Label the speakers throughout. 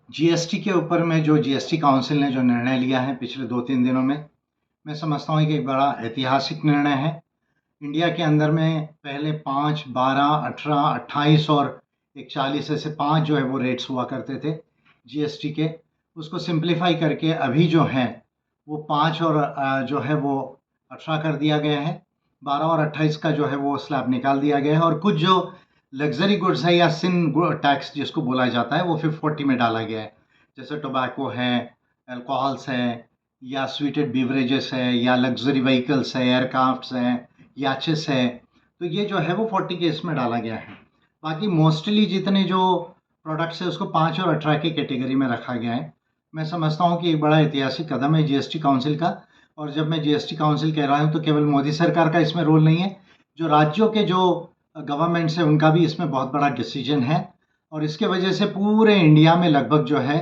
Speaker 1: GST के ऊपर में जो जीएसटी काउंसिल ने जो निर्णय लिया है पिछले 2-3 दिनों में, मैं समझता हूँ कि एक बड़ा ऐतिहासिक निर्णय है। इंडिया के अंदर में पहले 5, 12, 18, 28 और एक 40 ऐसे 5 जो है वो रेट्स हुआ करते थे जीएसटी के। उसको सिंप्लीफाई करके अभी जो है वो 5 और जो है वो 18 कर दिया गया है। 12 और 28 का जो है वो स्लैब निकाल दिया गया है और कुछ जो लग्जरी गुड्स है या सिन टैक्स जिसको बोला जाता है वो 540 में डाला गया है। जैसे टोबैको है, अल्कोहल्स है या स्वीटेड बीवरेजेस है या लग्जरी व्हीकल्स है, एयरक्राफ्ट्स हैं, याचेस है, तो ये जो है वो 40 के इसमें डाला गया है। बाकी मोस्टली जितने जो प्रोडक्ट्स है उसको 5 और 18 की कैटेगरी में रखा गया है। मैं समझता हूँ कि एक बड़ा ऐतिहासिक कदम है जीएसटी काउंसिल का। और जब मैं जीएसटी काउंसिल कह रहा हूँ तो केवल मोदी सरकार का इसमें रोल नहीं है, जो राज्यों के जो गवर्नमेंट्स है उनका भी इसमें बहुत बड़ा डिसीजन है। और इसके वजह से पूरे इंडिया में लगभग जो है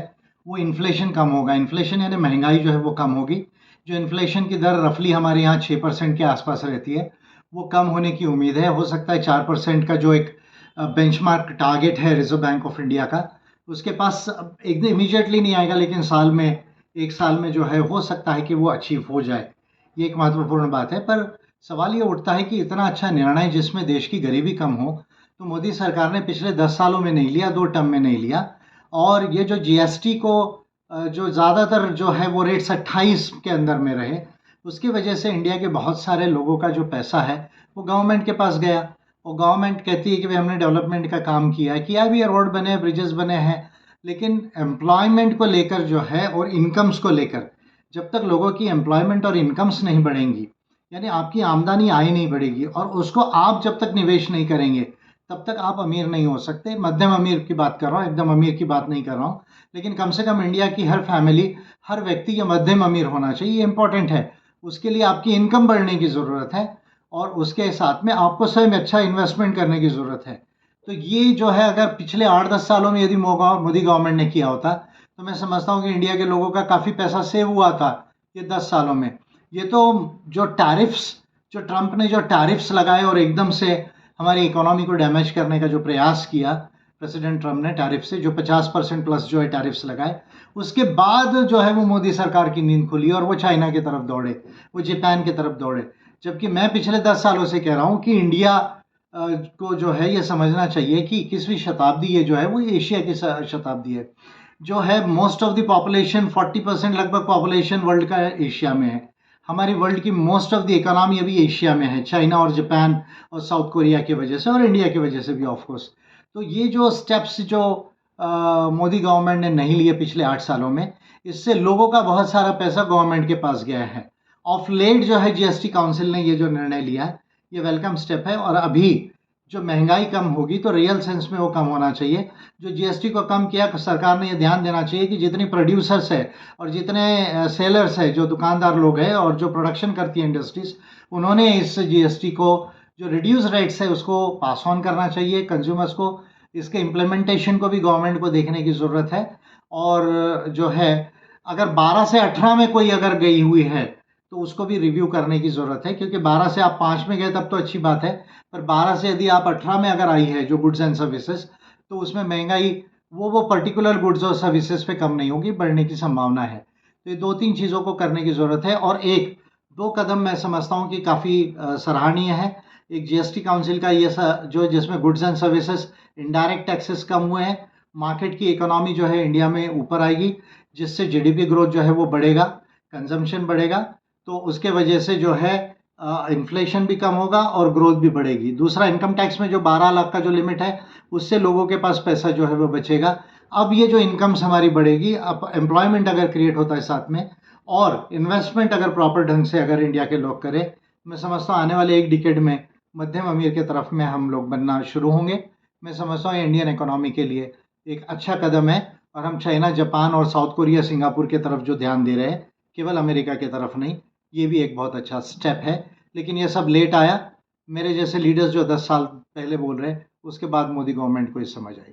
Speaker 1: वो इन्फ्लेशन कम होगा। इन्फ्लेशन यानी महंगाई जो है वो कम होगी। जो इन्फ्लेशन की दर रफली हमारे यहाँ 6% के आसपास रहती है, वो कम होने की उम्मीद है। हो सकता है 4% का जो एक बेंचमार्क टारगेट है रिजर्व बैंक ऑफ इंडिया का, उसके पास एकदम इमीडिएटली नहीं आएगा, लेकिन साल में 1 साल में जो है हो सकता है कि वो अचीव हो जाए। ये एक महत्वपूर्ण बात है। पर सवाल ये उठता है कि इतना अच्छा निर्णय जिसमें देश की गरीबी कम हो, तो मोदी सरकार ने पिछले 10 सालों में नहीं लिया, 2 टर्म में नहीं लिया। और ये जो जीएसटी को जो ज़्यादातर जो है वो रेट्स 28 के अंदर में रहे, उसकी वजह से इंडिया के बहुत सारे लोगों का जो पैसा है वो गवर्नमेंट के पास गया। और गवर्नमेंट कहती है कि भाई हमने डेवलपमेंट का काम किया भी है, रोड बने, ब्रिजेस बने हैं, लेकिन एम्प्लॉयमेंट को लेकर जो है और इनकम्स को लेकर, जब तक लोगों की एम्प्लॉयमेंट और इनकम्स नहीं बढ़ेंगी, यानी आपकी आमदनी आय नहीं बढ़ेगी और उसको आप जब तक निवेश नहीं करेंगे तब तक आप अमीर नहीं हो सकते। मध्यम अमीर की बात कर रहा हूँ, एकदम अमीर की बात नहीं कर रहा हूँ, लेकिन कम से कम इंडिया की हर फैमिली, हर व्यक्ति ये मध्यम अमीर होना चाहिए, ये इंपॉर्टेंट है। उसके लिए आपकी इनकम बढ़ने की ज़रूरत है और उसके साथ में आपको स्वयं अच्छा इन्वेस्टमेंट करने की ज़रूरत है। तो ये जो है अगर पिछले 8-10 सालों में यदि मोदी गवर्नमेंट ने किया होता तो मैं समझता हूँ कि इंडिया के लोगों का काफ़ी पैसा सेव हुआ था ये 10 सालों में। ये तो जो टैरिफ्स, जो ट्रंप ने जो टैरिफ्स लगाए और एकदम से हमारी इकोनॉमी को डैमेज करने का जो प्रयास किया प्रेसिडेंट ट्रंप ने, टैरिफ से जो 50% प्लस जो है टैरिफ्स लगाए, उसके बाद जो है वो मोदी सरकार की नींद खुली और वो चाइना की तरफ दौड़े, वो जापान की तरफ दौड़े। जबकि मैं पिछले 10 सालों से कह रहा हूँ कि इंडिया को जो है ये समझना चाहिए कि 21वीं शताब्दी ये जो है वो एशिया की शताब्दी है। जो है मोस्ट ऑफ द पॉपुलेशन, 40% लगभग पॉपुलेशन वर्ल्ड का एशिया में है। हमारी वर्ल्ड की मोस्ट ऑफ द इकोनॉमी अभी एशिया में है, चाइना और जापान और साउथ कोरिया की वजह से और इंडिया की वजह से भी ऑफ कोर्स। तो ये जो स्टेप्स जो मोदी गवर्नमेंट ने नहीं लिए पिछले 8 सालों में, इससे लोगों का बहुत सारा पैसा गवर्नमेंट के पास गया है। ऑफ लेट जो है जीएसटी काउंसिल ने ये जो निर्णय लिया है, ये वेलकम स्टेप है। और अभी जो महंगाई कम होगी तो रियल सेंस में वो कम होना चाहिए। जो जीएसटी को कम किया, सरकार ने ये ध्यान देना चाहिए कि जितनी प्रोड्यूसर्स है और जितने सेलर्स है, जो दुकानदार लोग हैं और जो प्रोडक्शन करती है इंडस्ट्रीज, उन्होंने इस जीएसटी को जो रिड्यूस रेट्स है उसको पास ऑन करना चाहिए कंज्यूमर्स को। इसके इम्प्लीमेंटेशन को भी गवर्नमेंट को देखने की ज़रूरत है। और जो है अगर 12 से 18 में कोई अगर गई हुई है तो उसको भी रिव्यू करने की ज़रूरत है, क्योंकि 12 से आप 5 में गए तब तो अच्छी बात है, पर 12 से यदि आप 18 में अगर आई है जो गुड्स एंड सर्विसेज, तो उसमें महंगाई वो पर्टिकुलर गुड्स और सर्विसेज पे कम नहीं होगी, बढ़ने की संभावना है। तो ये 2-3 चीज़ों को करने की ज़रूरत है। और 1-2 कदम मैं समझता हूँ कि काफ़ी सराहनीय है। एक जीएसटी काउंसिल का ये जो जिसमें goods and services indirect taxes कम हुए हैं, मार्केट की इकोनॉमी जो है इंडिया में ऊपर आएगी, जिससे जीडीपी ग्रोथ जो है वो बढ़ेगा, कंजम्पशन बढ़ेगा, तो उसके वजह से जो है इन्फ्लेशन भी कम होगा और ग्रोथ भी बढ़ेगी। दूसरा, इनकम टैक्स में जो 12 लाख का जो लिमिट है उससे लोगों के पास पैसा जो है वो बचेगा। अब ये जो इनकम्स हमारी बढ़ेगी, अब एम्प्लॉयमेंट अगर क्रिएट होता है साथ में, और इन्वेस्टमेंट अगर प्रॉपर ढंग से अगर इंडिया के लोग करें, मैं समझता हूँ आने वाले 1 डिकेड में मध्यम अमीर के तरफ में हम लोग बनना शुरू होंगे। मैं समझता हूँ इंडियन इकोनॉमी के लिए एक अच्छा कदम है। और हम चाइना, जापान और साउथ कोरिया, सिंगापुर की तरफ जो ध्यान दे रहे हैं, केवल अमेरिका की तरफ नहीं, ये भी एक बहुत अच्छा स्टेप है। लेकिन ये सब लेट आया। मेरे जैसे लीडर्स जो 10 साल पहले बोल रहे हैं, उसके बाद मोदी गवर्नमेंट को ये समझ आई।